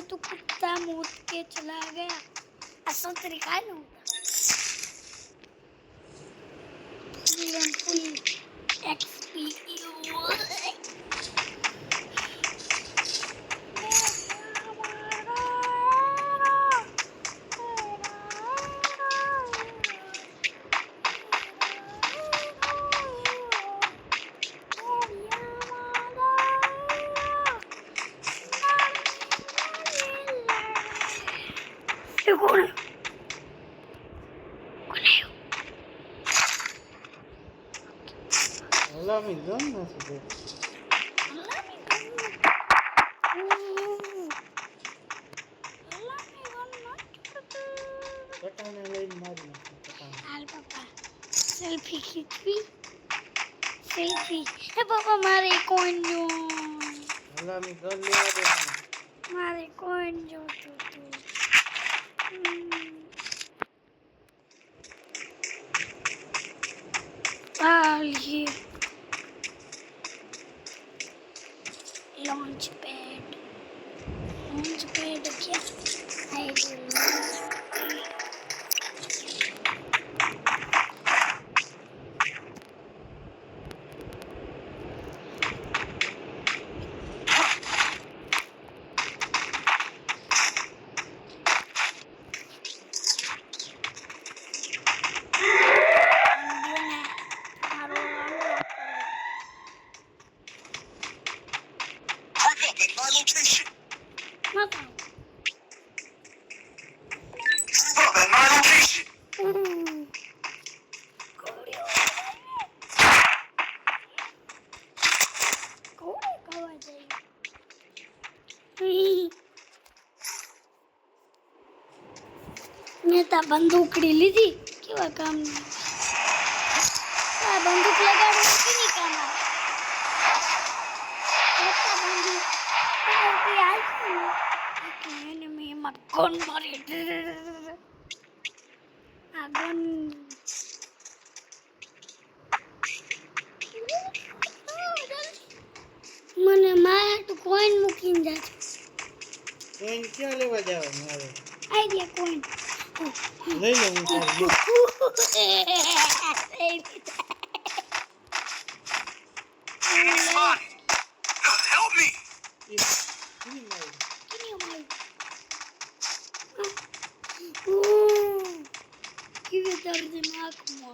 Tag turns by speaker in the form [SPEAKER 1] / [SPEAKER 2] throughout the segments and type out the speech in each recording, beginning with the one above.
[SPEAKER 1] तो कुत्ता मूत के चला गया। असंतरी खा लूं फुल एक्सपी
[SPEAKER 2] અલા મી ગમ નથી દે કટાને લઈને મારી નાખો કટાને
[SPEAKER 1] હાલ પપ્પા સેલ્ફી ખીચવી સેલ્ફી હે પપ્પા મારે કોઈન જો
[SPEAKER 2] અલા મી ગમ લેવા દે
[SPEAKER 1] મારે કોઈન જો તું ये लॉन्च पैड क्या है મેં બંદૂકડી લીધી કેવા કામ આ બંદૂક લગાડવું કે નહીં કામ એને મેં એમાં ગન મારી આ ગન મને માયા તો કોઈન મૂકીને જાય
[SPEAKER 2] કોઈન ક્યાં લેવા જાવ મારે
[SPEAKER 1] આઈડિયા કોઈન
[SPEAKER 2] લઈ લે હું તારી
[SPEAKER 3] Help me!
[SPEAKER 1] Give it up the magma.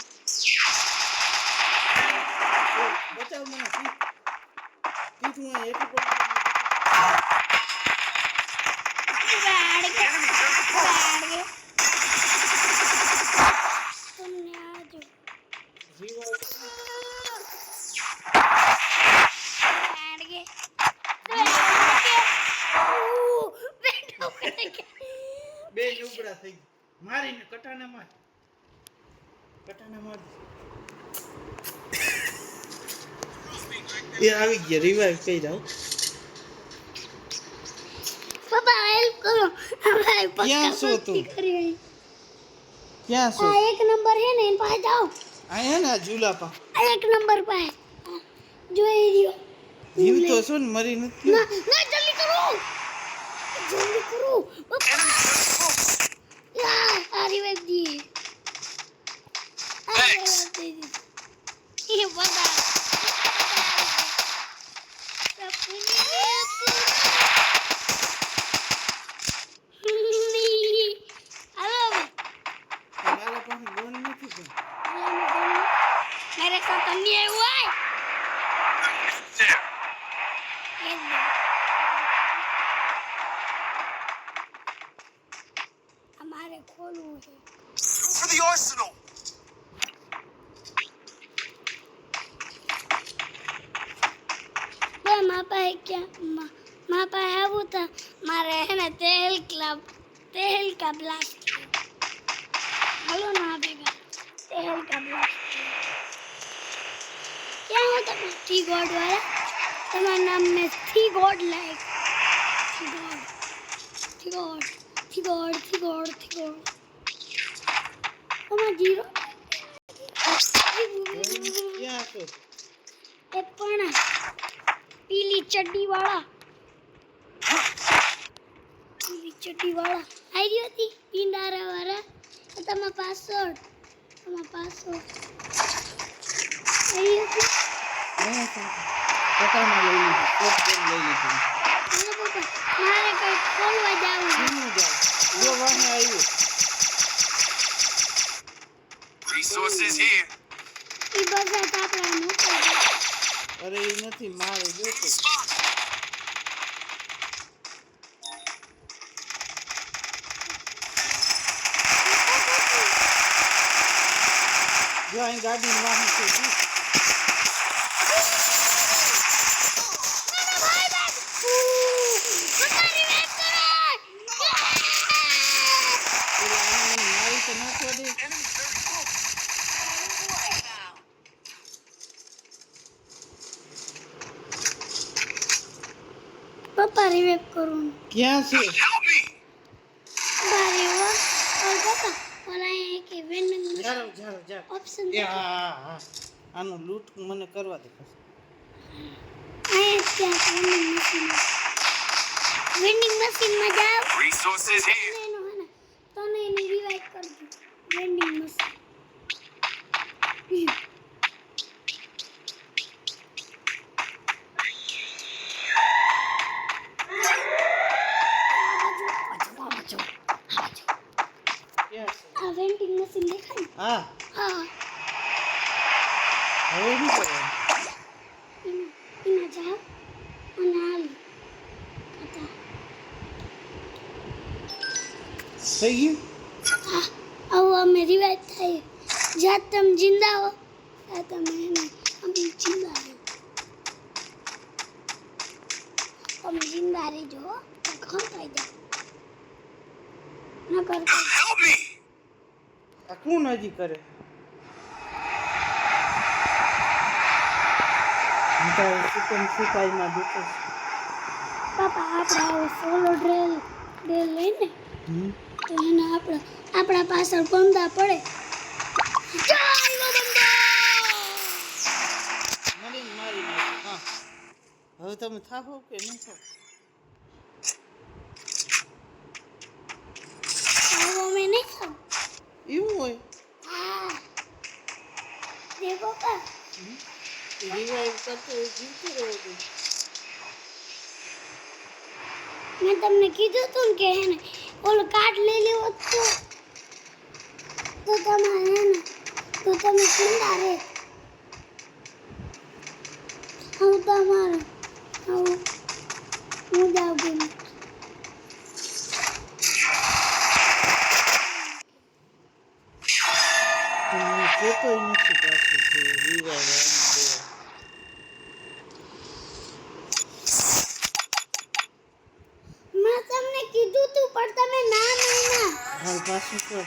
[SPEAKER 2] બચાવ મને તું એક પર
[SPEAKER 1] तुमने आज
[SPEAKER 2] બે લુગડા થઈ મારીને કટાના માર એ આવી ગયા રિવાઇવ કરી દઉં
[SPEAKER 1] पापा हेल्प करो हमारे
[SPEAKER 2] क्या सो तू? ક્યાં છો
[SPEAKER 1] एक नंबर है ना इन पास जाओ
[SPEAKER 2] આ હે ને ઝૂલા પા
[SPEAKER 1] एक नंबर पे है जो एरियो
[SPEAKER 2] જીવ તો છો ને મરી નથી
[SPEAKER 1] ना ना जल्दी करो पापा यार सारी वेब दी ये बता
[SPEAKER 2] મારા પાસે ગન નથી પણ
[SPEAKER 1] मेरे साथ अन्याय हुआ है
[SPEAKER 3] There.
[SPEAKER 1] हमारे खोलू है
[SPEAKER 3] For the arsenal.
[SPEAKER 1] मापा है क्या मापा है वो था मारे है ना तेल का ब्लास्ट हेलो ना बेगा तेल का ब्लास्ट क्या होता है थी गॉड वाला तुम्हारा नाम में थी गॉड लाइक थी गॉड तुम्हारा जीरो
[SPEAKER 2] ક્યાં છો
[SPEAKER 1] એ પણ પીલી ચડ્ડી વાળા ચટી વાળા આવી ગયો હતી પિંડારા વાળા તમારા પાસવર્ડ આવી હતી
[SPEAKER 2] કટાના લઈ લીધી શોટગન લઈ લીધી
[SPEAKER 1] હાલો પપ્પા મારે કઈ ખોલવા જાવું છે.
[SPEAKER 2] શું જાવ જો વાહે આવ્યું
[SPEAKER 3] Resources here.
[SPEAKER 1] ઈ બધા તાપડા મૂકો
[SPEAKER 2] અરે એ નથી મારે જોતો જો અહીં ગાડી વાહન છે શું? પેલા આને મારી તો નાખવા દે
[SPEAKER 1] પપ્પા રિવેક કરું
[SPEAKER 2] ક્યાં છે
[SPEAKER 3] Help me.
[SPEAKER 1] બારે ઓ પપ્પા ઓલા એક વેન્ડિંગ
[SPEAKER 2] જારો જારો જારો
[SPEAKER 1] ઓપ્શન
[SPEAKER 2] એ હા આનું લૂંટ મને કરવા દે
[SPEAKER 1] આયા ત્યાં વેન્ડિંગ મશીનમાં જાવ
[SPEAKER 3] Resources here.
[SPEAKER 1] એનો હે ને તને એની રિવાઇવ કરી દઉં વેન્ડિંગ મશીન
[SPEAKER 2] ક્યાં છે
[SPEAKER 1] આ વેન્ડિંગ મશીન દેખાય ને?
[SPEAKER 2] હા
[SPEAKER 1] હા
[SPEAKER 2] હવે શું કરવાનું
[SPEAKER 1] એમાં જાવ અને હાલ હતા
[SPEAKER 2] થઈ ગયું
[SPEAKER 1] આવો અમે રિવાઇવ થાય જ્યાં તમે જિંદા હો ત્યાં તમે એને અમે જિંદા રહો અમે જિંદા રહેજો હો તો ઘર થઈ જાય ન કરતા
[SPEAKER 3] Help me.
[SPEAKER 2] આ કોણ હજી કરે હું તો સુકમ સુકાઈમાં બેઠો
[SPEAKER 1] પાપા આપણે આવો સોલો ડ્રેલ લઈને
[SPEAKER 2] છું
[SPEAKER 1] તો એને આપણા પાછળ બંદા પડે ચાલ બંદા
[SPEAKER 2] મને મારી નાખ્યો હા હવે તમે થાકો કે નહીં થાકો
[SPEAKER 1] આવો મેં નહીં ખાવ
[SPEAKER 2] એવું હોય
[SPEAKER 1] હા દેખો કા
[SPEAKER 2] રિવાઇવ કરતો હોય જીવતો રહેવો દે
[SPEAKER 1] મેં તમને કીધું તું ને કે હે ને ઓલો કાર્ડ લઈ લેવો તો તમારે હે ને તો તમે ચિંતા રહે હું તમારો હું જાઉં ગઈ
[SPEAKER 2] મને કહેતોય નથી પાછું કે રિવાઇવ
[SPEAKER 1] મેં તમને કીધું તું પણ તમે ના માન્યા
[SPEAKER 2] હાલ પાછું કર